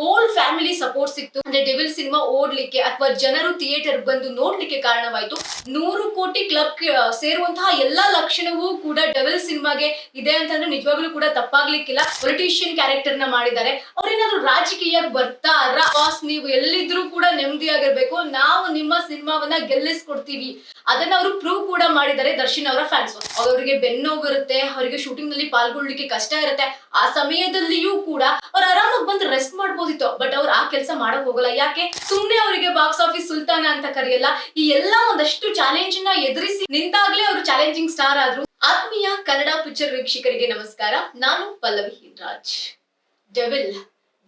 Whole family support ಸಿಕ್ತು. ಅಂದ್ರೆ devil cinema ಓಡ್ಲಿಕ್ಕೆ ಅಥವಾ ಜನರು ಥಿಯೇಟರ್ ಬಂದು ನೋಡ್ಲಿಕ್ಕೆ ಕಾರಣವಾಯ್ತು. 100 ಕೋಟಿ ಕ್ಲಬ್ ಸೇರುವಂತಹ ಎಲ್ಲಾ ಲಕ್ಷಣವೂ ಕೂಡ ಡೆವಿಲ್ ಸಿನಿಮಾಗೆ ಇದೆ ಅಂತಂದ್ರೆ ನಿಜವಾಗ್ಲೂ ಕೂಡ ತಪ್ಪಾಗ್ಲಿಕ್ಕಿಲ್ಲ. ಪೊಲಿಟಿಷಿಯನ್ ಕ್ಯಾರೆಕ್ಟರ್ ನ ಮಾಡಿದ್ದಾರೆ. ಅವ್ರೇನಾದ್ರು ರಾಜಕೀಯಕ್ಕೆ ಬರ್ತಾರ? ಬಾಸ್ ನೀವು ಎಲ್ಲಿದ್ರು ಕೂಡ ನೆಮ್ಮದಿಯಾಗಿರ್ಬೇಕು, ನಾವು ನಿಮ್ಮ ಸಿನಿಮಾವನ್ನ ಗೆಲ್ಲಿಸ್ಕೊಡ್ತೀವಿ, ಅದನ್ನ ಅವರು ಪ್ರೂವ್ ಕೂಡ ಮಾಡಿದ್ದಾರೆ ದರ್ಶನ್ ಅವರ ಫ್ಯಾನ್ಸ್. ಅವರಿಗೆ ಬೆನ್ನೋವು ಇರುತ್ತೆ, ಅವರಿಗೆ ಶೂಟಿಂಗ್ ನಲ್ಲಿ ಪಾಲ್ಗೊಳ್ಳಿಕ್ಕೆ ಕಷ್ಟ ಇರುತ್ತೆ. ಆ ಸಮಯದಲ್ಲಿಯೂ ಕೂಡ ಅವ್ರು ಆರಾಮಾಗಿ ಬಂದು ರೆಸ್ಟ್ ಮಾಡ್ಬೋದಿತ್ತು. ಬಟ್ ಅವ್ರು ಆ ಕೆಲಸ ಮಾಡಕ್ ಹೋಗಲ್ಲ. ಯಾಕೆ? ಸುಮ್ನೆ ಅವರಿಗೆ ಬಾಕ್ಸ್ ಆಫೀಸ್ ಸುಲ್ತಾನ ಅಂತ ಕರೆಯಲ್ಲ. ಈ ಎಲ್ಲಾ ಒಂದಷ್ಟು ಚಾಲೆಂಜ್ ನ ಎದುರಿಸಿ ನಿಂತಾಗ್ಲೇ ಅವರು ಚಾಲೆಂಜಿಂಗ್ ಸ್ಟಾರ್ ಆದ್ರು. ಆತ್ಮೀಯ ಕನ್ನಡ ಪಿಕ್ಚರ್ ವೀಕ್ಷಕರಿಗೆ ನಮಸ್ಕಾರ. ನಾನು Pallavi Raj.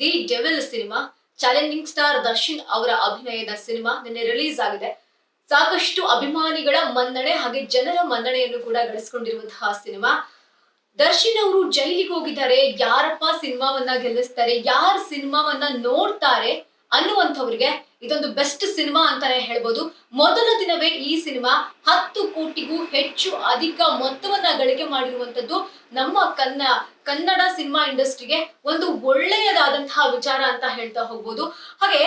The devil cinema, challenging star Darshan ಅವರ ಅಭಿನಯದ ಸಿನಿಮಾ ನಿನ್ನೆ ರಿಲೀಸ್ ಆಗಿದೆ. ಸಾಕಷ್ಟು ಅಭಿಮಾನಿಗಳ ಮನ್ನಣೆ ಹಾಗೆ ಜನರ ಮನ್ನಣೆಯನ್ನು ಕೂಡ ಗಳಿಸಿಕೊಂಡಿರುವಂತಹ ಸಿನಿಮಾ. ದರ್ಶನ್ ಅವರು ಜೈಲಿಗೆ ಹೋಗಿದ್ದಾರೆ. ಯಾರಪ್ಪ ಸಿನಿಮಾವನ್ನ ಗೆಲ್ಲಿಸ್ತಾರೆ, ಯಾರು ಸಿನಿಮಾವನ್ನ ನೋಡ್ತಾರೆ ಅನ್ನುವಂಥವ್ರಿಗೆ ಇದೊಂದು ಬೆಸ್ಟ್ ಸಿನಿಮಾ ಅಂತಾನೆ ಹೇಳ್ಬೋದು. ಮೊದಲ ದಿನವೇ ಈ ಸಿನಿಮಾ 10 ಕೋಟಿಗೂ ಹೆಚ್ಚು ಅಧಿಕ ಮೊತ್ತವನ್ನ ಗಳಿಕೆ ಮಾಡಿರುವಂತದ್ದು ನಮ್ಮ ಕನ್ನಡ ಸಿನಿಮಾ ಇಂಡಸ್ಟ್ರಿಗೆ ಒಂದು ಒಳ್ಳೆಯದಾದಂತಹ ವಿಚಾರ ಅಂತ ಹೇಳ್ತಾ ಹೋಗ್ಬೋದು. ಹಾಗೆ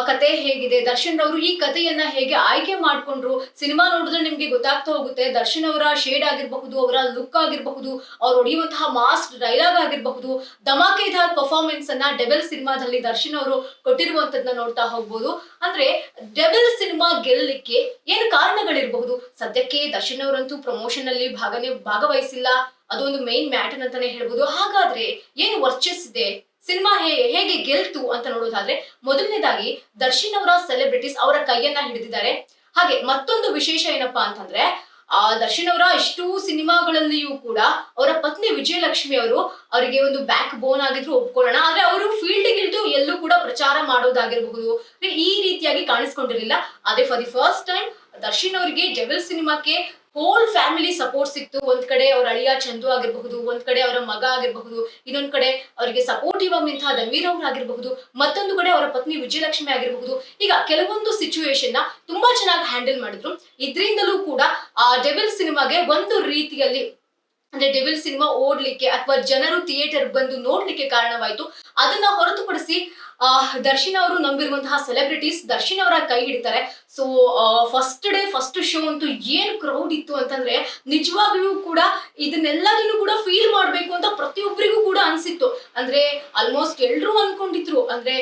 ಕತೆ ಹೇಗಿದೆ, ದರ್ಶನ್ ಅವರು ಈ ಕಥೆಯನ್ನ ಹೇಗೆ ಆಯ್ಕೆ ಮಾಡ್ಕೊಂಡ್ರು, ಸಿನಿಮಾ ನೋಡಿದ್ರೆ ನಿಮ್ಗೆ ಗೊತ್ತಾಗ್ತಾ ಹೋಗುತ್ತೆ. ದರ್ಶನ್ ಅವರ ಶೇಡ್ ಆಗಿರಬಹುದು, ಅವರ ಲುಕ್ ಆಗಿರಬಹುದು, ಅವ್ರು ಹೊಡೆಯುವಂತಹ ಮಾಸ್ ಡೈಲಾಗ್ ಆಗಿರಬಹುದು, ಧಮಾಕೆದಾರ್ ಪರ್ಫಾರ್ಮೆನ್ಸ್ ಅನ್ನ ಡೆವಿಲ್ ಸಿನಿಮಾದಲ್ಲಿ ದರ್ಶನ್ ಅವರು ಕೊಟ್ಟಿರುವಂತದನ್ನ ನೋಡ್ತಾ ಹೋಗ್ಬೋದು. ಅಂದ್ರೆ ಡೆವಿಲ್ ಸಿನಿಮಾ ಗೆಲ್ಲಲಿಕ್ಕೆ ಏನು ಕಾರಣಗಳಿರಬಹುದು? ಸದ್ಯಕ್ಕೆ ದರ್ಶನ್ ಅವರಂತೂ ಪ್ರಮೋಷನ್ ಅಲ್ಲಿ ಭಾಗವಹಿಸಿಲ್ಲ. ಅದೊಂದು ಮೈನ್ ಮ್ಯಾಟರ್ ಅಂತಾನೆ ಹೇಳ್ಬೋದು. ಹಾಗಾದ್ರೆ ಏನು ವರ್ಚಸ್ಸಿದೆ, ಸಿನಿಮಾ ಹೇಗೆ ಗೆಲ್ತು ಅಂತ ನೋಡೋದಾದ್ರೆ, ಮೊದಲನೇದಾಗಿ ದರ್ಶನ್ ಅವರ ಸೆಲೆಬ್ರಿಟೀಸ್ ಅವರ ಕೈಯನ್ನ ಹಿಡಿದಿದ್ದಾರೆ. ಹಾಗೆ ಮತ್ತೊಂದು ವಿಶೇಷ ಏನಪ್ಪಾ ಅಂತಂದ್ರೆ, ದರ್ಶನ್ ಅವರ ಇಷ್ಟು ಸಿನಿಮಾಗಳಲ್ಲಿಯೂ ಕೂಡ ಅವರ ಪತ್ನಿ ವಿಜಯಲಕ್ಷ್ಮಿ ಅವರು ಅವರಿಗೆ ಒಂದು ಬ್ಯಾಕ್ ಬೋನ್ ಆಗಿದ್ರು ಒಪ್ಕೊಳ್ಳೋಣ. ಆದ್ರೆ ಅವರು ಫೀಲ್ಡ್ ಗಿಲ್ದು ಎಲ್ಲೂ ಕೂಡ ಪ್ರಚಾರ ಮಾಡೋದಾಗಿರಬಹುದು ಈ ರೀತಿಯಾಗಿ ಕಾಣಿಸ್ಕೊಂಡಿರಲಿಲ್ಲ. ಅದೇ for the first time Darshan ಅವರಿಗೆ ಡೆವಿಲ್ ಸಿನಿಮಾಕ್ಕೆ ಹೋಲ್ ಫ್ಯಾಮಿಲಿ ಸಪೋರ್ಟ್ ಸಿಕ್ತು. ಒಂದ್ ಕಡೆ ಅವ್ರ ಅಳಿಯ ಚಂದು ಆಗಿರಬಹುದು, ಒಂದ್ ಕಡೆ ಅವರ ಮಗ ಆಗಿರಬಹುದು, ಇನ್ನೊಂದ್ ಕಡೆ ಅವರಿಗೆ ಸಪೋರ್ಟಿವ್ ಆದಂತಹ ಧನ್ವೀರ್ ಅವ್ರು ಆಗಿರಬಹುದು, ಮತ್ತೊಂದು ಕಡೆ ಅವರ ಪತ್ನಿ ವಿಜಯಲಕ್ಷ್ಮಿ ಆಗಿರಬಹುದು. ಈಗ ಕೆಲವೊಂದು ಸಿಚುವೇಶನ್ ನ ತುಂಬಾ ಚೆನ್ನಾಗಿ ಹ್ಯಾಂಡಲ್ ಮಾಡಿದ್ರು. ಇದರಿಂದಲೂ ಕೂಡ ಆ ಡೆವಿಲ್ ಸಿನಿಮಾಗೆ ಒಂದು ರೀತಿಯಲ್ಲಿ ಅಂದ್ರೆ ಡೆವಿಲ್ ಸಿನಿಮಾ ಓಡ್ಲಿಕ್ಕೆ ಅಥವಾ ಜನರು ಥಿಯೇಟರ್ ಬಂದು ನೋಡ್ಲಿಕ್ಕೆ ಕಾರಣವಾಯ್ತು. ಅದನ್ನ ಹೊರತುಪಡಿಸಿ ದರ್ಶನ್ ಅವರು ನಂಬಿರುವಂತಹ ಸೆಲೆಬ್ರಿಟೀಸ್ ದರ್ಶನ್ ಅವರ ಕೈ ಹಿಡಿತಾರೆ. ಸೊ ಫಸ್ಟ್ ಶೋ ಅಂತೂ ಏನ್ ಕ್ರೌಡ್ ಇತ್ತು ಅಂತಂದ್ರೆ, ನಿಜವಾಗ್ಲೂ ಕೂಡ ಇದನ್ನೆಲ್ಲದನ್ನು ಕೂಡ ಫೀಲ್ ಮಾಡ್ಬೇಕು ಅಂತ ಪ್ರತಿಯೊಬ್ಬರಿಗೂ ಕೂಡ ಅನ್ಸಿತ್ತು. ಅಂದ್ರೆ ಆಲ್ಮೋಸ್ಟ್ ಎಲ್ರು ಅನ್ಕೊಂಡಿದ್ರು, ಅಂದ್ರೆ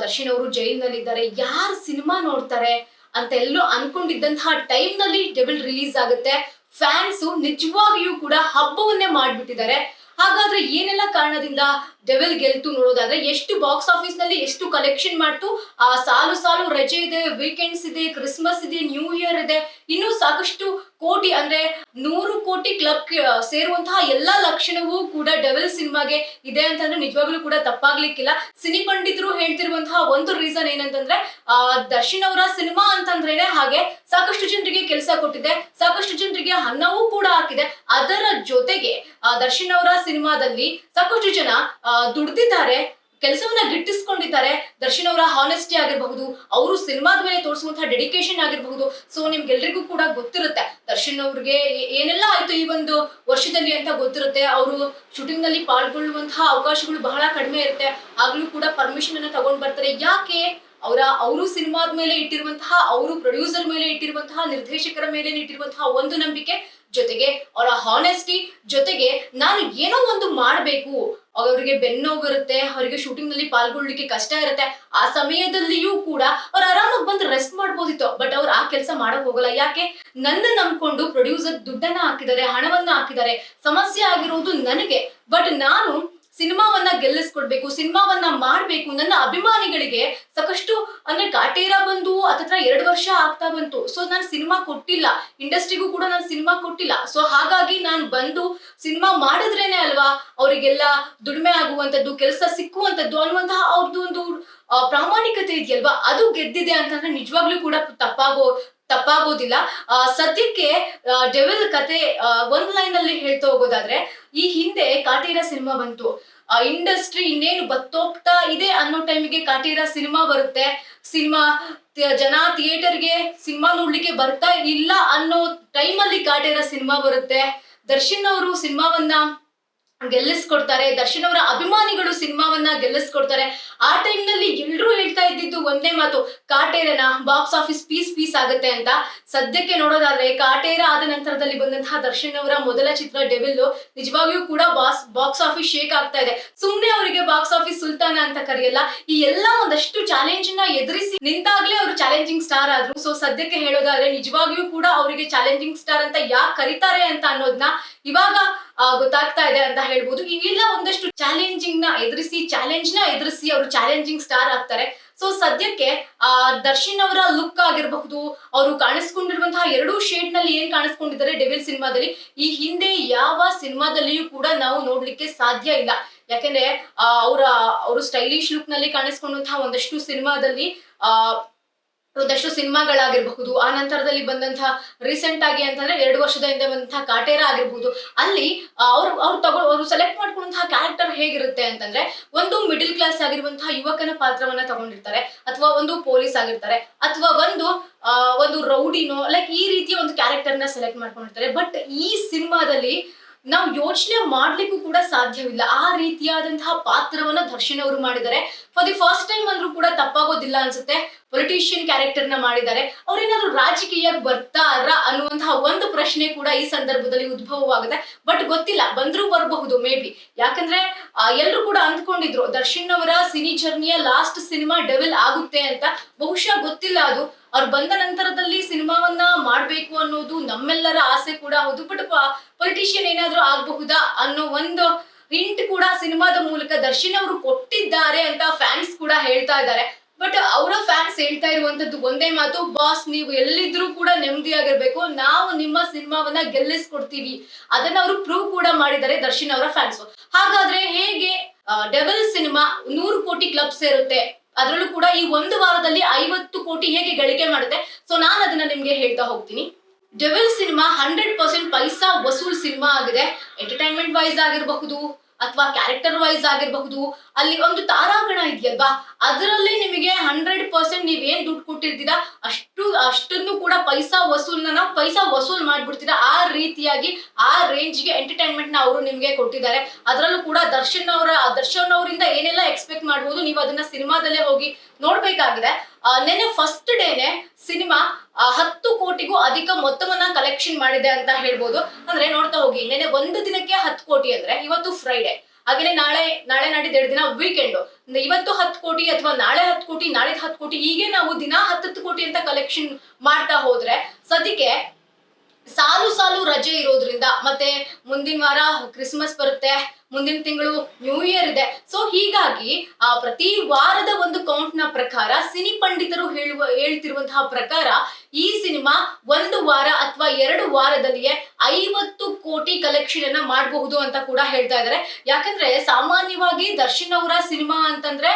ದರ್ಶನ್ ಅವರು ಜೈಲಿನಲ್ಲಿದ್ದಾರೆ, ಯಾರು ಸಿನಿಮಾ ನೋಡ್ತಾರೆ ಅಂತ ಎಲ್ಲರೂ ಅನ್ಕೊಂಡಿದ್ದಂತಹ ಟೈಮ್ ನಲ್ಲಿ ಡೆವಿಲ್ ರಿಲೀಸ್ ಆಗುತ್ತೆ. ಫ್ಯಾನ್ಸ್ ನಿಜವಾಗಿಯೂ ಕೂಡ ಹಬ್ಬವನ್ನೇ ಮಾಡ್ಬಿಟ್ಟಿದ್ದಾರೆ. ಹಾಗಾದ್ರೆ ಏನೆಲ್ಲ ಕಾರಣದಿಂದ ಡೆವಿಲ್ ಗೆಲ್ತು ನೋಡೋದಾದ್ರೆ, ಎಷ್ಟು ಬಾಕ್ಸ್ ಆಫೀಸ್ ನಲ್ಲಿ ಎಷ್ಟು ಕಲೆಕ್ಷನ್ ಮಾಡ್ತು, ಸಾಲು ರಜೆ ಇದೆ, ವೀಕೆಂಡ್ಸ್ ಇದೆ, ಕ್ರಿಸ್ಮಸ್ ಇದೆ, ನ್ಯೂ ಇಯರ್ ಇದೆ, ಇನ್ನು ಸಾಕಷ್ಟು ಕೋಟಿ ಅಂದ್ರೆ 100 ಕೋಟಿ ಕ್ಲಬ್ ಸೇರುವಂತಹ ಎಲ್ಲಾ ಲಕ್ಷಣವೂ ಕೂಡ ಡೆವಿಲ್ ಸಿನಿಮಾಗೆ ಇದೆ ಅಂತಂದ್ರೆ ನಿಜವಾಗ್ಲೂ ಕೂಡ ತಪ್ಪಾಗ್ಲಿಕ್ಕಿಲ್ಲ. ಸಿನಿ ಪಂಡಿತರು ಹೇಳ್ತಿರುವಂತಹ ಒಂದು ರೀಸನ್ ಏನಂತಂದ್ರೆ, ದರ್ಶನ್ ಅವರ ಸಿನಿಮಾ ಅಂತಂದ್ರೇನೆ ಹಾಗೆ ಸಾಕಷ್ಟು ಜನರಿಗೆ ಕೆಲಸ ಕೊಟ್ಟಿದೆ, ಸಾಕಷ್ಟು ಜನರಿಗೆ ಅನ್ನವೂ ಕೂಡ ಹಾಕಿದೆ. ಅದರ ಜೊತೆಗೆ ದರ್ಶನ್ ಅವರ ಸಿನಿಮಾದಲ್ಲಿ ಸಾಕಷ್ಟು ಜನ ದುಡ್ದಿದ್ದಾರೆ, ಕೆಲಸವನ್ನ ಗಿಟ್ಟಿಸ್ಕೊಂಡಿದ್ದಾರೆ. ದರ್ಶನ್ ಅವರ ಹಾನೆಸ್ಟಿ ಆಗಿರಬಹುದು, ಅವರು ಸಿನಿಮಾದ ಮೇಲೆ ತೋರಿಸುವಂತಹ ಡೆಡಿಕೇಶನ್ ಆಗಿರಬಹುದು. ಸೊ ನಿಮ್ಗೆಲ್ರಿಗೂ ಕೂಡ ಗೊತ್ತಿರುತ್ತೆ ದರ್ಶನ್ ಅವ್ರಿಗೆ ಏನೆಲ್ಲ ಆಯ್ತು ಈ ಒಂದು ವರ್ಷದಲ್ಲಿ ಅಂತ ಗೊತ್ತಿರುತ್ತೆ. ಅವರು ಶೂಟಿಂಗ್ ನಲ್ಲಿ ಪಾಲ್ಗೊಳ್ಳುವಂತಹ ಅವಕಾಶಗಳು ಬಹಳ ಕಡಿಮೆ ಇರುತ್ತೆ. ಆಗ್ಲೂ ಕೂಡ ಪರ್ಮಿಷನ್ ಅನ್ನ ತಗೊಂಡ್ ಬರ್ತಾರೆ. ಯಾಕೆ? ಅವರು ಸಿನಿಮಾದ ಮೇಲೆ ಇಟ್ಟಿರುವಂತಹ, ಅವರು ಪ್ರೊಡ್ಯೂಸರ್ ಮೇಲೆ ಇಟ್ಟಿರುವಂತಹ, ನಿರ್ದೇಶಕರ ಮೇಲೆ ಇಟ್ಟಿರುವಂತಹ ಒಂದು ನಂಬಿಕೆ, ಜೊತೆಗೆ ಅವರ ಹಾನೆಸ್ಟಿ, ಜೊತೆಗೆ ನಾನು ಏನೋ ಒಂದು ಮಾಡ್ಬೇಕು. ಅವರಿಗೆ ಬೆನ್ನೋವು ಇರುತ್ತೆ, ಅವರಿಗೆ ಶೂಟಿಂಗ್ ನಲ್ಲಿ ಪಾಲ್ಗೊಳ್ಳಿಕ್ಕೆ ಕಷ್ಟ ಇರುತ್ತೆ. ಆ ಸಮಯದಲ್ಲಿಯೂ ಕೂಡ ಅವ್ರು ಆರಾಮಾಗಿ ಬಂದು ರೆಸ್ಟ್ ಮಾಡ್ಬೋದಿತ್ತು. ಬಟ್ ಅವ್ರು ಆ ಕೆಲಸ ಮಾಡಕ್ ಹೋಗಲ್ಲ. ಯಾಕೆ? ನನ್ನ ನಂಬ್ಕೊಂಡು ಪ್ರೊಡ್ಯೂಸರ್ ದುಡ್ಡನ್ನ ಹಾಕಿದ್ದಾರೆ, ಹಣವನ್ನ ಹಾಕಿದ್ದಾರೆ. ಸಮಸ್ಯೆ ಆಗಿರೋದು ನನಗೆ. ಬಟ್ ನಾನು ಸಿನಿಮಾವನ್ನ ಗೆಲ್ಲಿಸ್ಕೊಡ್ಬೇಕು, ಸಿನಿಮಾವನ್ನ ಮಾಡ್ಬೇಕು. ನನ್ನ ಅಭಿಮಾನಿಗಳಿಗೆ ಸಾಕಷ್ಟು ಅಂದ್ರೆ ಕಾಟೇರ ಬಂದು ಹತ್ತತ್ರ 2 ವರ್ಷ ಆಗ್ತಾ ಬಂತು. ಸೊ ನಾನು ಸಿನಿಮಾ ಕೊಟ್ಟಿಲ್ಲ, ಇಂಡಸ್ಟ್ರಿಗೂ ಕೂಡ ನಾನು ಸಿನಿಮಾ ಕೊಟ್ಟಿಲ್ಲ. ಸೊ ಹಾಗಾಗಿ ನಾನು ಬಂದು ಸಿನಿಮಾ ಮಾಡಿದ್ರೇನೆ ಅಲ್ವಾ ಅವರಿಗೆಲ್ಲ ದುಡಿಮೆ ಆಗುವಂತದ್ದು, ಕೆಲಸ ಸಿಕ್ಕುವಂತದ್ದು ಅನ್ನುವಂತಹ ಅವ್ರದ್ದು ಒಂದು ಪ್ರಾಮಾಣಿಕತೆ ಇದೆಯಲ್ವಾ, ಅದು ಗೆದ್ದಿದೆ ಅಂತಂದ್ರೆ ನಿಜವಾಗ್ಲೂ ಕೂಡ ತಪ್ಪಾಗೋದಿಲ್ಲ. ಸದ್ಯಕ್ಕೆ ಡೆವಿಲ್ ಕತೆ ಒಂದ್ ಲೈನ್ ಅಲ್ಲಿ ಹೇಳ್ತಾ ಹೋಗೋದಾದ್ರೆ, ಈ ಹಿಂದೆ ಕಾಟೇರ ಸಿನಿಮಾ ಬಂತು, ಇಂಡಸ್ಟ್ರಿ ಇನ್ನೇನು ಬತ್ತೋಗ್ತಾ ಇದೆ ಅನ್ನೋ ಟೈಮಿಗೆ ಕಾಟೇರ ಸಿನಿಮಾ ಬರುತ್ತೆ. ಜನ ಥಿಯೇಟರ್ಗೆ ಸಿನಿಮಾ ನೋಡ್ಲಿಕ್ಕೆ ಬರ್ತಾ ಇಲ್ಲ ಅನ್ನೋ ಟೈಮಲ್ಲಿ ಕಾಟೇರ ಸಿನಿಮಾ ಬರುತ್ತೆ. ದರ್ಶನ್ ಅವರು ಸಿನಿಮಾವನ್ನ ಗೆಲ್ಲಿಸ್ಕೊಡ್ತಾರೆ, ದರ್ಶನ್ ಅವರ ಅಭಿಮಾನಿಗಳು ಸಿನಿಮಾವನ್ನ ಗೆಲ್ಲಿಸ್ಕೊಡ್ತಾರೆ. ಆ ಟೈಮ್ ನಲ್ಲಿ ಒಂದೇ ಮಾತು, ಕಾಟೇರನ ಬಾಕ್ಸ್ ಆಫೀಸ್ ಪೀಸ್ ಆಗುತ್ತೆ ಅಂತ. ಸದ್ಯಕ್ಕೆ ನೋಡೋದಾದ್ರೆ ಕಾಟೇರ ಆದ ನಂತರದಲ್ಲಿ ಬಂದಂತಹ ದರ್ಶನ್ ಅವರ ಮೊದಲ ಚಿತ್ರ ಡೆವಿಲ್ ನಿಜವಾಗಿಯೂ ಕೂಡ ಬಾಕ್ಸ್ ಆಫೀಸ್ ಶೇಕ್ ಆಗ್ತಾ ಇದೆ. ಸುಮ್ನೆ ಅವರಿಗೆ ಬಾಕ್ಸ್ ಆಫೀಸ್ ಸುಲ್ತಾನ ಅಂತ ಕರೆಯಲ್ಲ, ಈ ಎಲ್ಲಾ ಒಂದಷ್ಟು ಚಾಲೆಂಜ್ ನ ಎದುರಿಸಿ ನಿಂತಾಗ್ಲೇ ಅವರು ಚಾಲೆಂಜಿಂಗ್ ಸ್ಟಾರ್ ಆದ್ರು. ಸೊ ಸದ್ಯಕ್ಕೆ ಹೇಳೋದಾದ್ರೆ ನಿಜವಾಗಿಯೂ ಕೂಡ ಅವರಿಗೆ ಚಾಲೆಂಜಿಂಗ್ ಸ್ಟಾರ್ ಅಂತ ಯಾಕೆ ಕರೀತಾರೆ ಅಂತ ಅನ್ನೋದನ್ನ ಇವಾಗ ಗೊತ್ತಾಗ್ತಾ ಇದೆ ಅಂತ ಹೇಳ್ಬೋದು. ಇವೆಲ್ಲ ಒಂದಷ್ಟು ಚಾಲೆಂಜಿಂಗ್ ನ ಎದುರಿಸಿ ಅವರು ಚಾಲೆಂಜಿಂಗ್ ಸ್ಟಾರ್ ಆಗ್ತಾರೆ. ಸೊ ಸದ್ಯಕ್ಕೆ ದರ್ಶನ್ ಅವರ ಲುಕ್ ಆಗಿರಬಹುದು, ಅವರು ಕಾಣಿಸ್ಕೊಂಡಿರುವಂತಹ ಎರಡೂ ಶೇಡ್ ನಲ್ಲಿ ಏನ್ ಕಾಣಿಸ್ಕೊಂಡಿದ್ದಾರೆ ಡೆವಿಲ್ ಸಿನಿಮಾದಲ್ಲಿ, ಈ ಹಿಂದೆ ಯಾವ ಸಿನಿಮಾದಲ್ಲಿಯೂ ಕೂಡ ನಾವು ನೋಡ್ಲಿಕ್ಕೆ ಸಾಧ್ಯ ಇಲ್ಲ. ಯಾಕೆಂದ್ರೆ ಅವರು ಸ್ಟೈಲಿಶ್ ಲುಕ್ ನಲ್ಲಿ ಕಾಣಿಸ್ಕೊಂಡಂತಹ ಒಂದಷ್ಟು ಸಿನಿಮಾಗಳಾಗಿರಬಹುದು, ಆ ನಂತರದಲ್ಲಿ ಬಂದಂತಹ ರೀಸೆಂಟ್ ಆಗಿ ಅಂತಂದ್ರೆ 2 ವರ್ಷದ ಹಿಂದೆ ಬಂದಂತಹ ಕಾಟೇರ ಆಗಿರಬಹುದು. ಅಲ್ಲಿ ಅವರು ಸೆಲೆಕ್ಟ್ ಮಾಡ್ಕೊಂಡಂತಹ ಕ್ಯಾರೆಕ್ಟರ್ ಹೇಗಿರುತ್ತೆ ಅಂತಂದ್ರೆ, ಒಂದು ಮಿಡಿಲ್ ಕ್ಲಾಸ್ ಆಗಿರುವಂತಹ ಯುವಕನ ಪಾತ್ರವನ್ನ ತಗೊಂಡಿರ್ತಾರೆ, ಅಥವಾ ಒಂದು ಪೊಲೀಸ್ ಆಗಿರ್ತಾರೆ, ಅಥವಾ ಒಂದು ರೌಡಿನೋ, ಲೈಕ್ ಈ ರೀತಿಯ ಒಂದು ಕ್ಯಾರೆಕ್ಟರ್ ನ ಸೆಲೆಕ್ಟ್ ಮಾಡ್ಕೊಂಡಿರ್ತಾರೆ. ಬಟ್ ಈ ಸಿನಿಮಾದಲ್ಲಿ ನಾವು ಯೋಚನೆ ಮಾಡ್ಲಿಕ್ಕೂ ಕೂಡ ಸಾಧ್ಯವಿಲ್ಲ, ಆ ರೀತಿಯಾದಂತಹ ಪಾತ್ರವನ್ನ ದರ್ಶನ್ ಅವರು ಮಾಡಿದ್ದಾರೆ. ಫಾರ್ ದಿ ಫಸ್ಟ್ ಟೈಮ್ ಅಂದ್ರೂ ಕೂಡ ತಪ್ಪಾಗೋದಿಲ್ಲ ಅನ್ಸುತ್ತೆ, ಪೊಲಿಟಿಷಿಯನ್ ಕ್ಯಾರೆಕ್ಟರ್ ನ ಮಾಡಿದ್ದಾರೆ. ಅವ್ರೇನಾದ್ರು ರಾಜಕೀಯಕ್ಕೆ ಬರ್ತಾರ ಅನ್ನುವಂತಹ ಒಂದು ಪ್ರಶ್ನೆ ಕೂಡ ಈ ಸಂದರ್ಭದಲ್ಲಿ ಉದ್ಭವವಾಗುತ್ತೆ. ಬಟ್ ಗೊತ್ತಿಲ್ಲ, ಬಂದ್ರೂ ಬರಬಹುದು ಮೇ ಬಿ. ಯಾಕಂದ್ರೆ ಎಲ್ರು ಕೂಡ ಅಂದ್ಕೊಂಡಿದ್ರು ದರ್ಶನ್ ಅವರ ಸಿನಿ ಜರ್ನಿಯ ಲಾಸ್ಟ್ ಸಿನಿಮಾ ಡೆವಿಲ್ ಆಗುತ್ತೆ ಅಂತ. ಬಹುಶಃ ಗೊತ್ತಿಲ್ಲ, ಅದು ಅವ್ರು ಬಂದ ನಂತರದಲ್ಲಿ ಸಿನಿಮಾವನ್ನ ಮಾಡ್ಬೇಕು ಅನ್ನೋದು ನಮ್ಮೆಲ್ಲರ ಆಸೆ ಕೂಡ ಹೌದು. ಬಟ್ ಪೊಲಿಟಿಷಿಯನ್ ಏನಾದ್ರೂ ಆಗಬಹುದಾ ಅನ್ನೋ ಒಂದು ಹಿಂಟ್ ಕೂಡ ಸಿನಿಮಾದ ಮೂಲಕ ದರ್ಶನ್ ಅವರು ಕೊಟ್ಟಿದ್ದಾರೆ ಅಂತ ಫ್ಯಾನ್ಸ್ ಕೂಡ ಹೇಳ್ತಾ ಇದ್ದಾರೆ. ಬಟ್ ಅವರ ಫ್ಯಾನ್ಸ್ ಹೇಳ್ತಾ ಇರುವಂತದ್ದು ಒಂದೇ ಮಾತು, ಬಾಸ್ ನೀವು ಎಲ್ಲಿದ್ರೂ ಕೂಡ ನೆಮ್ಮದಿಯಾಗಿರ್ಬೇಕು, ನಾವು ನಿಮ್ಮ ಸಿನಿಮಾವನ್ನ ಗೆಲ್ಲಿಸ್ಕೊಡ್ತೀವಿ. ಅದನ್ನ ಅವರು ಪ್ರೂವ್ ಕೂಡ ಮಾಡಿದ್ದಾರೆ ದರ್ಶನ್ ಅವರ ಫ್ಯಾನ್ಸ್. ಹಾಗಾದ್ರೆ ಹೇಗೆ ಡೆವಿಲ್ ಸಿನಿಮಾ 100 ಕೋಟಿ ಕ್ಲಬ್ ಸೇರುತ್ತೆ, ಅದರಲ್ಲೂ ಕೂಡ ಈ ಒಂದು ವಾರದಲ್ಲಿ 50 ಕೋಟಿ ಹೇಗೆ ಗಳಿಕೆ ಮಾಡುತ್ತೆ? ಸೊ ನಾನು ಅದನ್ನ ನಿಮ್ಗೆ ಹೇಳ್ತಾ ಹೋಗ್ತೀನಿ. ಡೆವಿಲ್ ಸಿನಿಮಾ 100% ಪೈಸಾ ವಸೂಲ್ ಸಿನಿಮಾ ಆಗಿದೆ. ಎಂಟರ್ಟೈನ್ಮೆಂಟ್ ವೈಸ್ ಆಗಿರಬಹುದು ಅಥವಾ ಕ್ಯಾರೆಕ್ಟರ್ ವೈಸ್ ಆಗಿರಬಹುದು, ಅಲ್ಲಿ ಒಂದು ತಾರಾಗಣ ಇದೆಯಲ್ವಾ, ಅದರಲ್ಲಿ ನಿಮಗೆ 100% ನೀವೇನ್ ದುಡ್ಡು ಕೊಟ್ಟಿರ್ತೀರಾ ಅಷ್ಟನ್ನು ಕೂಡ ಪೈಸಾ ವಸೂಲ್ ಮಾಡ್ಬಿಡ್ತೀರಾ. ಆ ರೀತಿಯಾಗಿ ಆ ರೇಂಜ್ಗೆ ಎಂಟರ್ಟೈನ್ಮೆಂಟ್ ನ ಅವರು ನಿಮ್ಗೆ ಕೊಟ್ಟಿದ್ದಾರೆ. ಅದರಲ್ಲೂ ಕೂಡ ದರ್ಶನ್ ಅವರಿಂದ ಏನೆಲ್ಲ ಎಕ್ಸ್ಪೆಕ್ಟ್ ಮಾಡ್ಬೋದು, ನೀವು ಅದನ್ನ ಸಿನಿಮಾದಲ್ಲೇ ಹೋಗಿ ನೋಡ್ಬೇಕಾಗಿದೆ. ನೆನ್ನೆ ಫಸ್ಟ್ ಡೇನೆ ಸಿನಿಮಾ 10 ಕೋಟಿಗೂ ಅಧಿಕ ಮೊತ್ತವನ್ನ ಕಲೆಕ್ಷನ್ ಮಾಡಿದೆ ಅಂತ ಹೇಳ್ಬೋದು. ಅಂದ್ರೆ ನೋಡ್ತಾ ಹೋಗಿ, ನೆನ್ನೆ ಒಂದು ದಿನಕ್ಕೆ 10 ಕೋಟಿ ಅಂದ್ರೆ ಇವತ್ತು ಫ್ರೈಡೆ, ಹಾಗೇನೆ ನಾಳೆ ನಾಡಿದ್ದು 2 ದಿನ ವೀಕೆಂಡ್, ಇವತ್ತು 10 ಕೋಟಿ ಅಥವಾ ನಾಳೆ 10 ಕೋಟಿ, ನಾಳೆ 10 ಕೋಟಿ, ಹೀಗೆ ನಾವು ದಿನ 10 ಕೋಟಿ ಅಂತ ಕಲೆಕ್ಷನ್ ಮಾಡ್ತಾ ಹೋದ್ರೆ ಸದ್ಯಕ್ಕೆ ಸಾಲು ರಜೆ ಇರೋದ್ರಿಂದ, ಮತ್ತೆ ಮುಂದಿನ ವಾರ ಕ್ರಿಸ್ಮಸ್ ಬರುತ್ತೆ, ಮುಂದಿನ ತಿಂಗಳು ನ್ಯೂ ಇಯರ್ ಇದೆ. ಸೊ ಹೀಗಾಗಿ ಪ್ರತಿ ವಾರದ ಒಂದು ಕೌಂಟ್ ನ ಪ್ರಕಾರ ಸಿನಿ ಪಂಡಿತರು ಹೇಳ್ತಿರುವಂತಹ ಪ್ರಕಾರ ಈ ಸಿನಿಮಾ 1 ವಾರ ಅಥವಾ 2 ವಾರದಲ್ಲಿಯೇ 50 ಕೋಟಿ ಕಲೆಕ್ಷನ್ ಅನ್ನ ಮಾಡಬಹುದು ಅಂತ ಕೂಡ ಹೇಳ್ತಾ ಇದ್ದಾರೆ. ಯಾಕಂದ್ರೆ ಸಾಮಾನ್ಯವಾಗಿ ದರ್ಶನ್ ಅವರ ಸಿನಿಮಾ ಅಂತಂದ್ರೆ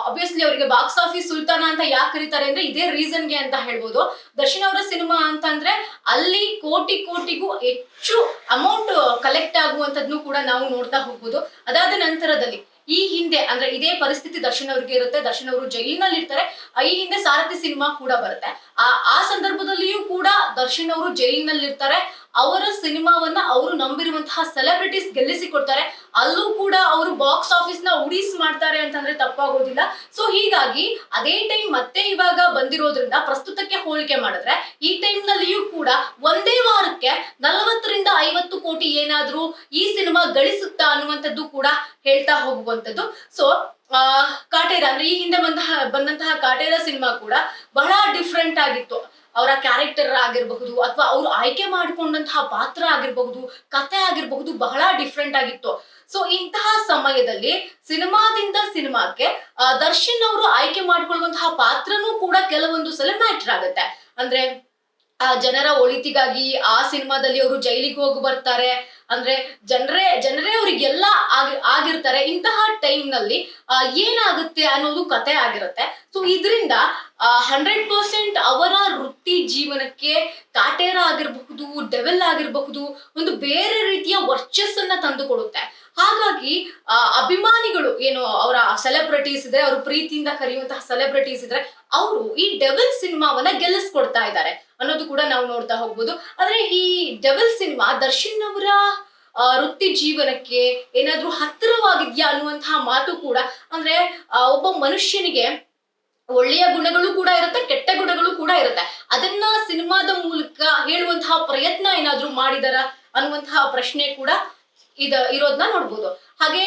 ಅಬ್ವಿಯಸ್ಲಿ ಅವರಿಗೆ ಬಾಕ್ಸ್ ಆಫೀಸ್ ಸುಲ್ತಾನ ಅಂತ ಯಾಕೆ ಕರೀತಾರೆ ಅಂದ್ರೆ ಇದೇ ರೀಸನ್ಗೆ ಅಂತ ಹೇಳ್ಬೋದು. ದರ್ಶನ್ ಅವರ ಸಿನಿಮಾ ಅಂತಂದ್ರೆ ಅಲ್ಲಿ ಕೋಟಿಗೂ ಹೆಚ್ಚು ಅಮೌಂಟ್ ಕಲೆಕ್ಟ್ ಆಗುವಂತದ್ನು ಕೂಡ ನಾವು ನೋಡ್ತಾ ಹೋಗ್ಬೋದು. ಅದಾದ ನಂತರದಲ್ಲಿ ಈ ಹಿಂದೆ ಅಂದ್ರೆ ಇದೇ ಪರಿಸ್ಥಿತಿ ದರ್ಶನ್ ಅವ್ರಿಗೆ ಇರುತ್ತೆ. ದರ್ಶನ್ ಅವರು ಜೈಲಿನಲ್ಲಿ ಇರ್ತಾರೆ. ಈ ಹಿಂದೆ ಸಾರಥಿ ಸಿನಿಮಾ ಕೂಡ ಬರುತ್ತೆ. ಆ ಸಂದರ್ಭದಲ್ಲಿಯೂ ಕೂಡ ದರ್ಶನ್ ಅವರು ಜೈಲಿನಲ್ಲಿ ಇರ್ತಾರೆ. ಅವರ ಸಿನಿಮಾವನ್ನ ಅವರು ನಂಬಿರುವಂತಹ ಸೆಲೆಬ್ರಿಟೀಸ್ ಗೆಲ್ಲಿಸಿಕೊಡ್ತಾರೆ. ಅಲ್ಲೂ ಕೂಡ ಅವರು ಬಾಕ್ಸ್ ಆಫೀಸ್ ನ ಉಡಿಸ್ ಮಾಡ್ತಾರೆ ಅಂತಂದ್ರೆ ತಪ್ಪಾಗೋದಿಲ್ಲ. ಸೊ ಹೀಗಾಗಿ ಅದೇ ಟೈಮ್ ಮತ್ತೆ ಇವಾಗ ಬಂದಿರೋದ್ರಿಂದ ಪ್ರಸ್ತುತಕ್ಕೆ ಹೋಲಿಕೆ ಮಾಡಿದ್ರೆ ಈ ಟೈಮ್ ನಲ್ಲಿಯೂ ಕೂಡ ಒಂದೇ ವಾರಕ್ಕೆ 40 ರಿಂದ 50 ಕೋಟಿ ಏನಾದ್ರೂ ಈ ಸಿನಿಮಾ ಗಳಿಸುತ್ತಾ ಅನ್ನುವಂಥದ್ದು ಕೂಡ ಹೇಳ್ತಾ ಹೋಗುವಂಥದ್ದು. ಸೊ ಕಾಟೇರ ಅಂದ್ರೆ ಈ ಹಿಂದೆ ಬಂದಂತಹ ಕಾಟೇರ ಸಿನಿಮಾ ಕೂಡ ಬಹಳ ಡಿಫ್ರೆಂಟ್ ಆಗಿತ್ತು. ಅವರ ಕ್ಯಾರೆಕ್ಟರ್ ಆಗಿರಬಹುದು ಅಥವಾ ಅವರು ಆಯ್ಕೆ ಮಾಡಿಕೊಂಡಂತಹ ಪಾತ್ರ ಆಗಿರಬಹುದು, ಕಥೆ ಆಗಿರಬಹುದು, ಬಹಳ ಡಿಫ್ರೆಂಟ್ ಆಗಿತ್ತು. ಸೊ ಇಂತಹ ಸಮಯದಲ್ಲಿ ಸಿನಿಮಾದಿಂದ ಸಿನಿಮಾಕ್ಕೆ ದರ್ಶನ್ ಅವರು ಆಯ್ಕೆ ಮಾಡಿಕೊಳ್ಳುವಂತಹ ಪಾತ್ರನೂ ಕೂಡ ಕೆಲವೊಂದು ಸಲ ಮ್ಯಾಟರ್ ಆಗುತ್ತೆ. ಅಂದ್ರೆ ಜನರ ಒಳಿತಿಗಾಗಿ ಆ ಸಿನಿಮಾದಲ್ಲಿ ಅವರು ಜೈಲಿಗೆ ಹೋಗಿ ಬರ್ತಾರೆ. ಅಂದ್ರೆ ಜನರೇ ಅವ್ರಿಗೆಲ್ಲ ಆಗಿರ್ತಾರೆ. ಇಂತಹ ಟೈಮ್ ನಲ್ಲಿ ಏನಾಗುತ್ತೆ ಅನ್ನೋದು ಕತೆ ಆಗಿರುತ್ತೆ. ಸೊ ಇದರಿಂದ 100% ಅವರ ವೃತ್ತಿ ಜೀವನಕ್ಕೆ ಕಾಟೇರ ಆಗಿರಬಹುದು, ಡೆವಿಲ್ ಆಗಿರಬಹುದು, ಒಂದು ಬೇರೆ ರೀತಿಯ ವರ್ಚಸ್ಸನ್ನ ತಂದು ಕೊಡುತ್ತೆ. ಹಾಗಾಗಿ ಅಭಿಮಾನಿಗಳು ಏನು ಅವರ ಸೆಲೆಬ್ರಿಟೀಸ್ ಇದ್ರೆ, ಅವರು ಪ್ರೀತಿಯಿಂದ ಕರೆಯುವಂತಹ ಸೆಲೆಬ್ರಿಟೀಸ್ ಇದ್ರೆ, ಅವರು ಈ ಡೆವಿಲ್ ಸಿನಿಮಾವನ್ನ ಗೆಲ್ಲಿಸ್ಕೊಡ್ತಾ ಇದ್ದಾರೆ ಅನ್ನೋದು ಕೂಡ ನಾವು ನೋಡ್ತಾ ಹೋಗ್ಬೋದು. ಆದ್ರೆ ಈ ಡೆವಿಲ್ ಸಿನಿಮಾ ದರ್ಶನ್ ಅವರ ವೃತ್ತಿ ಜೀವನಕ್ಕೆ ಏನಾದ್ರೂ ಹತ್ತಿರವಾಗಿದ್ಯಾ ಅನ್ನುವಂತಹ ಮಾತು ಕೂಡ, ಅಂದ್ರೆ ಒಬ್ಬ ಮನುಷ್ಯನಿಗೆ ಒಳ್ಳೆಯ ಗುಣಗಳು ಕೂಡ ಇರುತ್ತೆ, ಕೆಟ್ಟ ಗುಣಗಳು ಕೂಡ ಇರುತ್ತೆ. ಅದನ್ನ ಸಿನಿಮಾದ ಮೂಲಕ ಹೇಳುವಂತಹ ಪ್ರಯತ್ನ ಏನಾದ್ರೂ ಮಾಡಿದಾರ ಅನ್ನುವಂತಹ ಪ್ರಶ್ನೆ ಕೂಡ ಇರೋದನ್ನ ನೋಡ್ಬೋದು. ಹಾಗೆ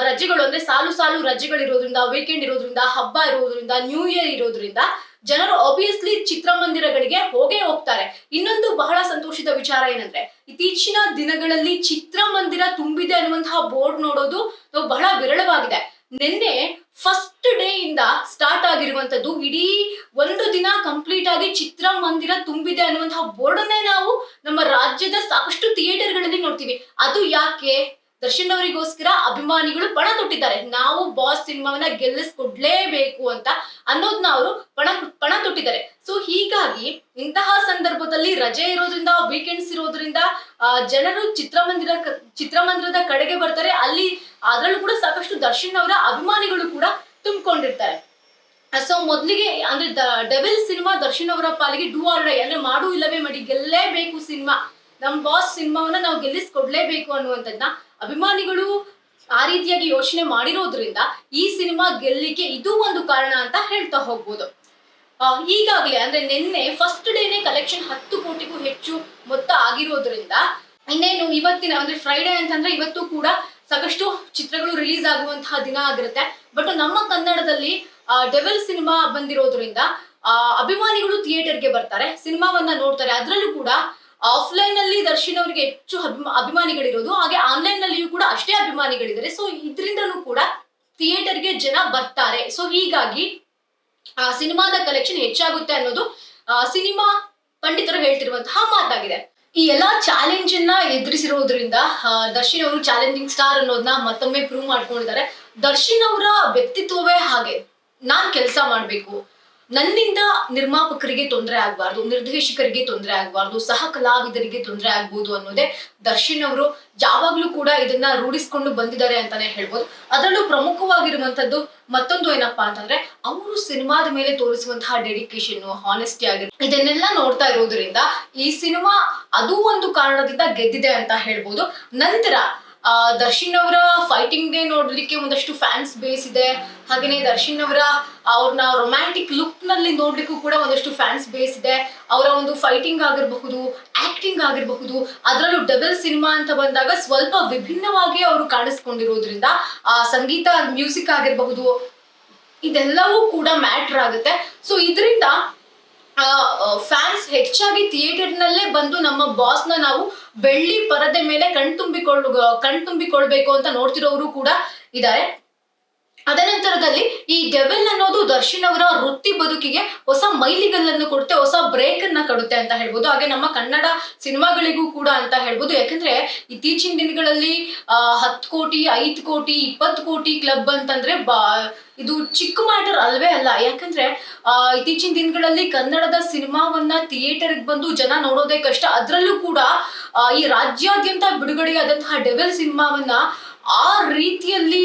ರಜೆಗಳು ಅಂದ್ರೆ ಸಾಲು ಸಾಲು ರಜೆಗಳು ಇರೋದ್ರಿಂದ, ವೀಕೆಂಡ್ ಇರೋದ್ರಿಂದ, ಹಬ್ಬ ಇರೋದ್ರಿಂದ, ನ್ಯೂ ಇಯರ್ ಇರೋದ್ರಿಂದ ಜನರು ಆಬ್ವಿಯಸ್ಲಿ ಚಿತ್ರಮಂದಿರಗಳಿಗೆ ಹೋಗೇ ಹೋಗ್ತಾರೆ. ಇನ್ನೊಂದು ಬಹಳ ಸಂತೋಷದ ವಿಚಾರ ಏನಂದ್ರೆ, ಇತ್ತೀಚಿನ ದಿನಗಳಲ್ಲಿ ಚಿತ್ರಮಂದಿರ ತುಂಬಿದೆ ಅನ್ನುವಂತಹ ಬೋರ್ಡ್ ನೋಡೋದು ಬಹಳ ವಿರಳವಾಗಿದೆ. ನಿನ್ನೆ ಫಸ್ಟ್ ಡೇ ಇಂದ ಸ್ಟಾರ್ಟ್ ಆಗಿರುವಂತದ್ದು ಇಡೀ ಒಂದು ದಿನ ಕಂಪ್ಲೀಟ್ ಆಗಿ ಚಿತ್ರಮಂದಿರ ತುಂಬಿದೆ ಅನ್ನುವಂತಹ ಬೋರ್ಡ್ ಅನ್ನೇ ನಾವು ನಮ್ಮ ರಾಜ್ಯದ ಸಾಕಷ್ಟು ಥಿಯೇಟರ್ಗಳಲ್ಲಿ ನೋಡ್ತೀವಿ. ಅದು ಯಾಕೆ? ದರ್ಶನ್ ಅವರಿಗೋಸ್ಕರ ಅಭಿಮಾನಿಗಳು ಪಣ ತೊಟ್ಟಿದ್ದಾರೆ. ನಾವು ಬಾಸ್ ಸಿನಿಮಾವನ್ನ ಗೆಲ್ಲಿಸ್ಕೊಡ್ಲೇಬೇಕು ಅಂತ ಅನ್ನೋದನ್ನ ಅವರು ಪಣ ತೊಟ್ಟಿದ್ದಾರೆ. ಸೊ ಹೀಗಾಗಿ ಇಂತಹ ಸಂದರ್ಭದಲ್ಲಿ ರಜೆ ಇರೋದ್ರಿಂದ, ವೀಕೆಂಡ್ಸ್ ಇರೋದ್ರಿಂದ ಜನರು ಚಿತ್ರಮಂದಿರದ ಕಡೆಗೆ ಬರ್ತಾರೆ. ಅಲ್ಲಿ ಅದ್ರಲ್ಲೂ ಕೂಡ ಸಾಕಷ್ಟು ದರ್ಶನ್ ಅವರ ಅಭಿಮಾನಿಗಳು ಕೂಡ ತುಂಬಿಕೊಂಡಿರ್ತಾರೆ. ಸೊ ಮೊದ್ಲಿಗೆ ಅಂದ್ರೆ ಡೆವಿಲ್ ಸಿನಿಮಾ ದರ್ಶನ್ ಅವರ ಪಾಲಿಗೆ ಡೂ ಆರ್ ಡೈ, ಅಂದ್ರೆ ಮಾಡು ಇಲ್ಲವೇ ಮಾಡಿ, ಗೆಲ್ಲೇಬೇಕು ಸಿನಿಮಾ, ನಮ್ ಬಾಸ್ ಸಿನಿಮಾವನ್ನ ನಾವು ಗೆಲ್ಲಿಸ್ಕೊಡ್ಲೇಬೇಕು ಅನ್ನುವಂಥದ್ದನ್ನ ಅಭಿಮಾನಿಗಳು ಆ ರೀತಿಯಾಗಿ ಯೋಚನೆ ಮಾಡಿರೋದ್ರಿಂದ ಈ ಸಿನಿಮಾ ಗೆಲ್ಲಿಕ್ಕೆ ಇದು ಒಂದು ಕಾರಣ ಅಂತ ಹೇಳ್ತಾ ಹೋಗ್ಬೋದು. ಈಗಾಗಲೇ ಅಂದ್ರೆ ನಿನ್ನೆ ಫಸ್ಟ್ ಡೇನೆ ಕಲೆಕ್ಷನ್ 10 ಕೋಟಿಗೂ ಹೆಚ್ಚು ಮೊತ್ತ ಆಗಿರೋದ್ರಿಂದ ಇನ್ನೇನು ಇವತ್ತಿನ ಅಂದ್ರೆ ಫ್ರೈಡೆ ಅಂತಂದ್ರೆ ಇವತ್ತು ಕೂಡ ಸಾಕಷ್ಟು ಚಿತ್ರಗಳು ರಿಲೀಸ್ ಆಗುವಂತಹ ದಿನ ಆಗಿರುತ್ತೆ. ಬಟ್ ನಮ್ಮ ಕನ್ನಡದಲ್ಲಿ ಡೆವಿಲ್ ಸಿನಿಮಾ ಬಂದಿರೋದ್ರಿಂದ ಅಭಿಮಾನಿಗಳು ಥಿಯೇಟರ್ಗೆ ಬರ್ತಾರೆ, ಸಿನಿಮಾವನ್ನ ನೋಡ್ತಾರೆ. ಅದ್ರಲ್ಲೂ ಕೂಡ ಆಫ್ಲೈನ್ ಅಲ್ಲಿ ದರ್ಶನ್ ಅವರಿಗೆ ಹೆಚ್ಚು ಅಭಿಮಾನಿಗಳಿರೋದು, ಹಾಗೆ ಆನ್ಲೈನ್ ನಲ್ಲಿಯೂ ಕೂಡ ಅಷ್ಟೇ ಅಭಿಮಾನಿಗಳಿದ್ದಾರೆ. ಸೊ ಇದ್ರಿಂದನೂ ಕೂಡ ಥಿಯೇಟರ್ಗೆ ಜನ ಬರ್ತಾರೆ. ಸೊ ಹೀಗಾಗಿ ಸಿನಿಮಾದ ಕಲೆಕ್ಷನ್ ಹೆಚ್ಚಾಗುತ್ತೆ ಅನ್ನೋದು ಸಿನಿಮಾ ಪಂಡಿತರು ಹೇಳ್ತಿರುವಂತಹ ಮಾತಾಗಿದೆ. ಈ ಎಲ್ಲಾ ಚಾಲೆಂಜ್ ಅನ್ನ ಎದುರಿಸಿರೋದ್ರಿಂದ ದರ್ಶನ್ ಅವರು ಚಾಲೆಂಜಿಂಗ್ ಸ್ಟಾರ್ ಅನ್ನೋದನ್ನ ಮತ್ತೊಮ್ಮೆ ಪ್ರೂವ್ ಮಾಡ್ಕೊಂಡಿದ್ದಾರೆ. ದರ್ಶನ್ ಅವರ ವ್ಯಕ್ತಿತ್ವವೇ ಹಾಗೆ, ನಾನ್ ಕೆಲಸ ಮಾಡ್ಬೇಕು, ನನ್ನಿಂದ ನಿರ್ಮಾಪಕರಿಗೆ ತೊಂದರೆ ಆಗ್ಬಾರ್ದು, ನಿರ್ದೇಶಕರಿಗೆ ತೊಂದರೆ ಆಗ್ಬಾರ್ದು, ಸಹ ಕಲಾವಿದರಿಗೆ ತೊಂದರೆ ಆಗ್ಬೋದು ಅನ್ನೋದೇ ದರ್ಶನ್ ಅವರು ಯಾವಾಗ್ಲೂ ಕೂಡ ಇದನ್ನ ರೂಢಿಸ್ಕೊಂಡು ಬಂದಿದ್ದಾರೆ ಅಂತಾನೆ ಹೇಳ್ಬೋದು. ಅದರಲ್ಲೂ ಪ್ರಮುಖವಾಗಿರುವಂತದ್ದು ಮತ್ತೊಂದು ಏನಪ್ಪಾ ಅಂತಂದ್ರೆ, ಅವರು ಸಿನಿಮಾದ ಮೇಲೆ ತೋರಿಸುವಂತಹ ಡೆಡಿಕೇಶನ್, ಹಾನೆಸ್ಟಿ ಆಗಿರ್ಬೋದು, ಇದನ್ನೆಲ್ಲ ನೋಡ್ತಾ ಇರೋದ್ರಿಂದ ಈ ಸಿನಿಮಾ ಅದು ಒಂದು ಕಾರಣದಿಂದ ಗೆದ್ದಿದೆ ಅಂತ ಹೇಳ್ಬೋದು. ನಂತರ ದರ್ಶನ್ ಅವರ ಫೈಟಿಂಗ್ ಡೇ ನೋಡ್ಲಿಕ್ಕೆ ಒಂದಷ್ಟು ಫ್ಯಾನ್ಸ್ ಬೇಸ್ ಇದೆ. ಹಾಗೇನೆ ದರ್ಶನ್ ಅವ್ರನ್ನ ರೊಮ್ಯಾಂಟಿಕ್ ಲುಕ್ ನಲ್ಲಿ ನೋಡ್ಲಿಕ್ಕೂ ಕೂಡ ಒಂದಷ್ಟು ಫ್ಯಾನ್ಸ್ ಬೇಸ್ ಇದೆ. ಅವರ ಒಂದು ಫೈಟಿಂಗ್ ಆಗಿರಬಹುದು, ಆಕ್ಟಿಂಗ್ ಆಗಿರಬಹುದು, ಅದರಲ್ಲೂ ಡೆವಿಲ್ ಸಿನಿಮಾ ಅಂತ ಬಂದಾಗ ಸ್ವಲ್ಪ ವಿಭಿನ್ನವಾಗಿ ಅವರು ಕಾಣಿಸ್ಕೊಂಡಿರೋದ್ರಿಂದ ಸಂಗೀತ, ಮ್ಯೂಸಿಕ್ ಆಗಿರಬಹುದು, ಇದೆಲ್ಲವೂ ಕೂಡ ಮ್ಯಾಟರ್ ಆಗುತ್ತೆ. ಸೊ ಇದರಿಂದ ಫ್ಯಾನ್ಸ್ ಹೆಚ್ಚಾಗಿ ಥಿಯೇಟರ್ ನಲ್ಲೇ ಬಂದು ನಮ್ಮ ಬಾಸ್ ನ ನಾವು ಬೆಳ್ಳಿ ಪರದೆ ಮೇಲೆ ಕಣ್ತುಂಬಿಕೊಳ್ಬೇಕು ಅಂತ ನೋಡ್ತಿರೋರು ಕೂಡ ಇದ್ದಾರೆ. ಅದನಂತರದಲ್ಲಿ ಈ ಡೆವಿಲ್ ಅನ್ನೋದು ದರ್ಶನ್ ಅವರ ವೃತ್ತಿ ಬದುಕಿಗೆ ಹೊಸ ಮೈಲಿಗಲ್ಲನ್ನು ಕೊಡುತ್ತೆ, ಹೊಸ ಬ್ರೇಕ್ ಅನ್ನ ಕೊಡುತ್ತೆ ಅಂತ ಹೇಳ್ಬೋದು. ಹಾಗೆ ನಮ್ಮ ಕನ್ನಡ ಸಿನಿಮಾಗಳಿಗೂ ಕೂಡ ಅಂತ ಹೇಳ್ಬೋದು. ಯಾಕಂದ್ರೆ ಇತ್ತೀಚಿನ ದಿನಗಳಲ್ಲಿ 10 ಕೋಟಿ, 5 ಕೋಟಿ, 20 ಕೋಟಿ ಕ್ಲಬ್ ಅಂತಂದ್ರೆ ಇದು ಚಿಕ್ಕ ಮ್ಯಾಟರ್ ಅಲ್ವೇ ಅಲ್ಲ. ಯಾಕಂದ್ರೆ ಇತ್ತೀಚಿನ ದಿನಗಳಲ್ಲಿ ಕನ್ನಡದ ಸಿನಿಮಾವನ್ನ ಥಿಯೇಟರ್ಗೆ ಬಂದು ಜನ ನೋಡೋದೇ ಕಷ್ಟ. ಅದ್ರಲ್ಲೂ ಕೂಡ ಈ ರಾಜ್ಯಾದ್ಯಂತ ಬಿಡುಗಡೆಯಾದಂತಹ ಡೆವಿಲ್ ಸಿನಿಮಾವನ್ನ ಆ ರೀತಿಯಲ್ಲಿ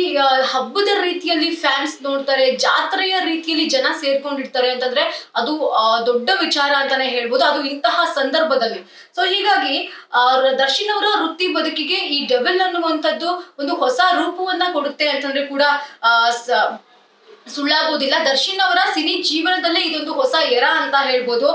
ಹಬ್ಬದ ರೀತಿಯಲ್ಲಿ ಫ್ಯಾನ್ಸ್ ನೋಡ್ತಾರೆ, ಜಾತ್ರೆಯ ರೀತಿಯಲ್ಲಿ ಜನ ಸೇರ್ಕೊಂಡಿರ್ತಾರೆ ಅಂತಂದ್ರೆ ಅದು ದೊಡ್ಡ ವಿಚಾರ ಅಂತಾನೆ ಹೇಳ್ಬೋದು, ಅದು ಇಂತಹ ಸಂದರ್ಭದಲ್ಲಿ. ಸೊ ಹೀಗಾಗಿ ದರ್ಶನ್ ಅವರ ವೃತ್ತಿ ಬದುಕಿಗೆ ಈ ಡೆವಿಲ್ ಅನ್ನುವಂಥದ್ದು ಒಂದು ಹೊಸ ರೂಪವನ್ನ ಕೊಡುತ್ತೆ ಅಂತಂದ್ರೆ ಕೂಡ ಸುಳ್ಳಾಗೋದಿಲ್ಲ. ದರ್ಶನ್ ಅವರ ಸಿನಿ ಜೀವನದಲ್ಲೇ ಇದೊಂದು ಹೊಸ ಎರ ಅಂತ ಹೇಳ್ಬೋದು.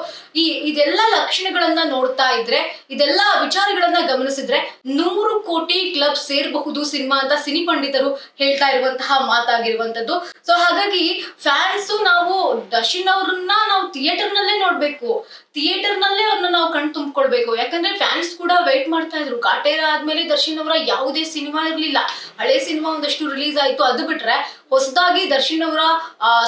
ಇದೆಲ್ಲ ಲಕ್ಷಣಗಳನ್ನ ನೋಡ್ತಾ ಇದ್ರೆ, ಇದೆಲ್ಲ ವಿಚಾರಗಳನ್ನ ಗಮನಿಸಿದ್ರೆ 100 ಕೋಟಿ ಕ್ಲಬ್ ಸೇರ್ಬಹುದು ಸಿನಿಮಾ ಅಂತ ಸಿನಿ ಪಂಡಿತರು ಹೇಳ್ತಾ ಇರುವಂತಹ ಮಾತಾಗಿರುವಂತದ್ದು. ಸೊ ಹಾಗಾಗಿ ಫ್ಯಾನ್ಸ್ ನಾವು ದರ್ಶನ್ ಅವ್ರನ್ನ ನಾವು ಥಿಯೇಟರ್ ನಲ್ಲೇ ನೋಡ್ಬೇಕು, ಥಿಯೇಟರ್ ನಲ್ಲೇ ಅವ್ರನ್ನ ನಾವು ಕಣ್ ತುಂಬಿಕೊಳ್ಬೇಕು. ಯಾಕಂದ್ರೆ ಫ್ಯಾನ್ಸ್ ಕೂಡ ವೇಟ್ ಮಾಡ್ತಾ ಇದ್ರು. ಕಾಟೇರ ಆದ್ಮೇಲೆ ದರ್ಶನ್ ಅವರ ಯಾವುದೇ ಸಿನಿಮಾ ಇರ್ಲಿಲ್ಲ. ಹಳೆ ಸಿನಿಮಾ ಒಂದಷ್ಟು ರಿಲೀಸ್ ಆಯ್ತು, ಅದು ಬಿಟ್ರೆ ಹೊಸದಾಗಿ ದರ್ಶನ್ ಅವರ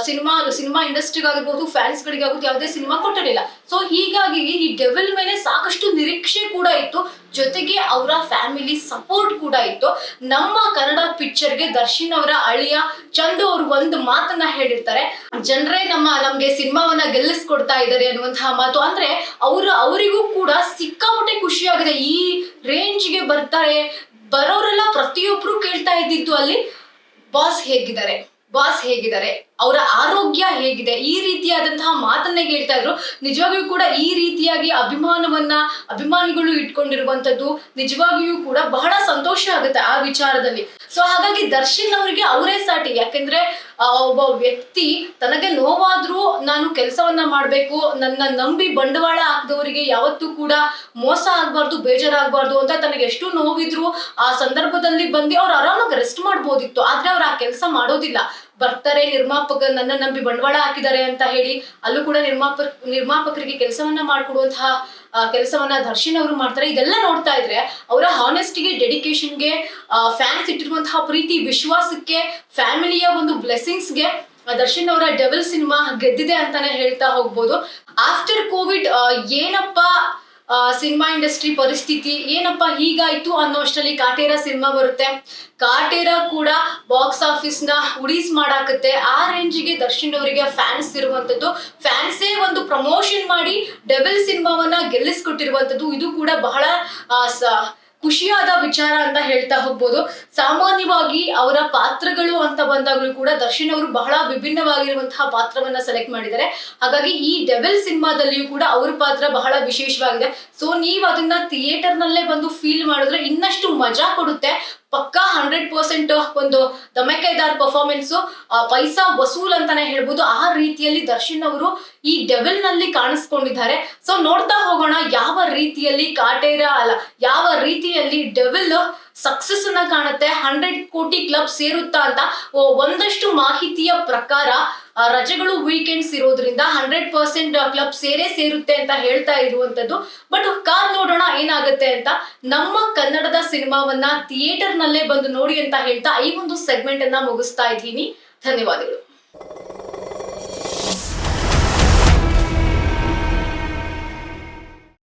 ಸಿನಿಮಾ ಇಂಡಸ್ಟ್ರಿಗಾಗಿರ್ಬೋದು, ಫ್ಯಾನ್ಸ್ ಗಳಿಗಾಗಿರ್ಬೋದು ಯಾವುದೇ ಸಿನಿಮಾ ಕೊಟ್ಟಿರಲಿಲ್ಲ. ಸೊ ಹೀಗಾಗಿ ಈ ಡೆವಿಲ್ ಮೇಲೆ ಸಾಕಷ್ಟು ನಿರೀಕ್ಷೆ ಕೂಡ ಇತ್ತು, ಜೊತೆಗೆ ಅವರ ಫ್ಯಾಮಿಲಿ ಸಪೋರ್ಟ್ ಕೂಡ ಇತ್ತು. ನಮ್ಮ ಕನ್ನಡ ಪಿಕ್ಚರ್ಗೆ ದರ್ಶನ್ ಅವರ ಅಳಿಯ ಚಂದು ಅವರು ಒಂದು ಮಾತನ್ನ ಹೇಳಿರ್ತಾರೆ, ಜನರೇ ನಮ್ಗೆ ಸಿನಿಮಾವನ್ನ ಗೆಲ್ಲಿಸ್ಕೊಡ್ತಾ ಇದ್ದಾರೆ ಅನ್ನುವಂತಹ ಮಾತು. ಅಂದ್ರೆ ಅವರಿಗೂ ಕೂಡ ಸಿಕ್ಕಾಪಟ್ಟೆ ಖುಷಿ ಆಗಿದೆ. ಈ ರೇಂಜ್ಗೆ ಬರ್ತಾರೆ, ಬರೋರೆಲ್ಲ ಪ್ರತಿಯೊಬ್ರು ಕೇಳ್ತಾ ಇದ್ದಿದ್ದು ಅಲ್ಲಿ ಬಾಸ್ ಹೇಗಿದ್ದಾರೆ, ಬಾಸ್ ಹೇಗಿದ್ದಾರೆ, ಅವರ ಆರೋಗ್ಯ ಹೇಗಿದೆ, ಈ ರೀತಿಯಾದಂತಹ ಮಾತನ್ನ ಹೇಳ್ತಾ ಇದ್ರು. ನಿಜವಾಗಿಯೂ ಕೂಡ ಈ ರೀತಿಯಾಗಿ ಅಭಿಮಾನಿಗಳು ಇಟ್ಕೊಂಡಿರುವಂತದ್ದು ನಿಜವಾಗಿಯೂ ಕೂಡ ಬಹಳ ಸಂತೋಷ ಆಗುತ್ತೆ ಆ ವಿಚಾರದಲ್ಲಿ. ಸೊ ಹಾಗಾಗಿ ದರ್ಶನ್ ಅವರಿಗೆ ಅವರೇ ಸಾಟಿ. ಯಾಕೆಂದ್ರೆ ಒಬ್ಬ ವ್ಯಕ್ತಿ ತನಗೆ ನೋವಾದ್ರೂ ನಾನು ಕೆಲಸವನ್ನ ಮಾಡ್ಬೇಕು, ನನ್ನ ನಂಬಿ ಬಂಡವಾಳ ಹಾಕಿದವರಿಗೆ ಯಾವತ್ತೂ ಕೂಡ ಮೋಸ ಆಗ್ಬಾರ್ದು, ಬೇಜಾರಾಗ್ಬಾರ್ದು ಅಂತ ತನಗೆ ಎಷ್ಟು ನೋವಿದ್ರು ಆ ಸಂದರ್ಭದಲ್ಲಿ ಬಂದು ಅವ್ರು ಆರಾಮಾಗಿ ರೆಸ್ಟ್ ಮಾಡ್ಬೋದಿತ್ತು. ಆದ್ರೆ ಅವ್ರು ಆ ಕೆಲಸ ಮಾಡೋದಿಲ್ಲ. ಬರ್ತಾರೆ ನನ್ನ ನಂಬಿ ಬಂಡವಾಳ ಹಾಕಿದ್ದಾರೆ ಅಂತ ಹೇಳಿ ಅಲ್ಲೂ ಕೂಡ ನಿರ್ಮಾಪಕರಿಗೆ ಕೆಲಸವನ್ನ ಮಾಡ್ಕೊಡುವಂತಹ ಕೆಲಸವನ್ನ ದರ್ಶನ್ ಅವರು ಮಾಡ್ತಾರೆ. ಇದೆಲ್ಲ ನೋಡ್ತಾ ಇದ್ರೆ ಅವರ ಹಾನೆಸ್ಟಿಗೆ, ಡೆಡಿಕೇಶನ್ಗೆ, ಫ್ಯಾನ್ಸ್ ಇಟ್ಟಿರುವಂತಹ ಪ್ರೀತಿ ವಿಶ್ವಾಸಕ್ಕೆ, ಫ್ಯಾಮಿಲಿಯ ಒಂದು ಬ್ಲೆಸ್ಸಿಂಗ್ಸ್ಗೆ ದರ್ಶನ್ ಅವರ ಡೆವಿಲ್ ಸಿನಿಮಾ ಗೆದ್ದಿದೆ ಅಂತಾನೆ ಹೇಳ್ತಾ ಹೋಗ್ಬೋದು. ಆಫ್ಟರ್ ಕೋವಿಡ್ ಏನಪ್ಪ ಸಿನಿಮಾ ಇಂಡಸ್ಟ್ರಿ ಪರಿಸ್ಥಿತಿ ಏನಪ್ಪ ಹೀಗಾಯ್ತು ಅನ್ನೋಷ್ಟರಲ್ಲಿ ಕಾಟೇರ ಸಿನಿಮಾ ಬರುತ್ತೆ. ಕಾಟೇರ ಕೂಡ ಬಾಕ್ಸ್ ಆಫೀಸ್ ನ ಉಡೀಸ್ ಮಾಡಾಕತ್ತೆ. ಆ ರೇಂಜಿಗೆ ದರ್ಶನ್ ಅವರಿಗೆ ಫ್ಯಾನ್ಸ್ ಇರುವಂತದ್ದು, ಫ್ಯಾನ್ಸೇ ಒಂದು ಪ್ರಮೋಷನ್ ಮಾಡಿ ಡೆವಿಲ್ ಸಿನಿಮಾವನ್ನ ಗೆಲ್ಲಿಸ್ಕೊಟ್ಟಿರುವಂತದ್ದು, ಇದು ಕೂಡ ಬಹಳ ಖುಷಿಯಾದ ವಿಚಾರ ಅಂತ ಹೇಳ್ತಾ ಹೋಗ್ಬೋದು. ಸಾಮಾನ್ಯವಾಗಿ ಅವರ ಪಾತ್ರಗಳು ಅಂತ ಬಂದಾಗಲೂ ಕೂಡ ದರ್ಶನ್ ಅವರು ಬಹಳ ವಿಭಿನ್ನವಾಗಿರುವಂತಹ ಪಾತ್ರವನ್ನ ಸೆಲೆಕ್ಟ್ ಮಾಡಿದ್ದಾರೆ. ಹಾಗಾಗಿ ಈ ಡೆವಿಲ್ ಸಿನಿಮಾದಲ್ಲಿಯೂ ಕೂಡ ಅವ್ರ ಪಾತ್ರ ಬಹಳ ವಿಶೇಷವಾಗಿದೆ. ಸೊ ನೀವು ಅದನ್ನ ಥಿಯೇಟರ್ ನಲ್ಲೇ ಬಂದು ಫೀಲ್ ಮಾಡಿದ್ರೆ ಇನ್ನಷ್ಟು ಮಜಾ ಕೊಡುತ್ತೆ. ಪಕ್ಕಾ 100% ಒಂದು ಧಮಾಕೆದಾರ್ ಪರ್ಫಾರ್ಮೆನ್ಸ್, ಪೈಸಾ ವಸೂಲ್ ಅಂತಾನೆ ಹೇಳ್ಬೋದು. ಆ ರೀತಿಯಲ್ಲಿ ದರ್ಶನ್ ಅವರು ಈ ಡೆವಿಲ್ ನಲ್ಲಿ ಕಾಣಿಸ್ಕೊಂಡಿದ್ದಾರೆ. ಸೊ ನೋಡ್ತಾ ಹೋಗೋಣ ಯಾವ ರೀತಿಯಲ್ಲಿ ಯಾವ ರೀತಿಯಲ್ಲಿ ಡೆವಿಲ್ ಸಕ್ಸಸ್ ಅನ್ನ ಕಾಣುತ್ತೆ, 100 ಕೋಟಿ ಕ್ಲಬ್ ಸೇರುತ್ತಾ ಅಂತ. ಒಂದಷ್ಟು ಮಾಹಿತಿಯ ಪ್ರಕಾರ ರಜೆಗಳು ವೀಕೆಂಡ್ಸ್ ಇರೋದ್ರಿಂದ 100% ಕ್ಲಬ್ ಸೇರುತ್ತೆ ಅಂತ ಹೇಳ್ತಾ ಇರುವಂತದ್ದು. ಬಟ್ ಕಾದ್ ನೋಡೋಣ ಏನಾಗುತ್ತೆ ಅಂತ. ನಮ್ಮ ಕನ್ನಡದ ಸಿನಿಮಾವನ್ನ ಥಿಯೇಟರ್ ನಲ್ಲೇ ಬಂದು ನೋಡಿ ಅಂತ ಹೇಳ್ತಾ ಈ ಒಂದು ಸೆಗ್ಮೆಂಟ್ ಅನ್ನ ಮುಗಿಸ್ತಾ ಇದ್ದೀನಿ. ಧನ್ಯವಾದಗಳು.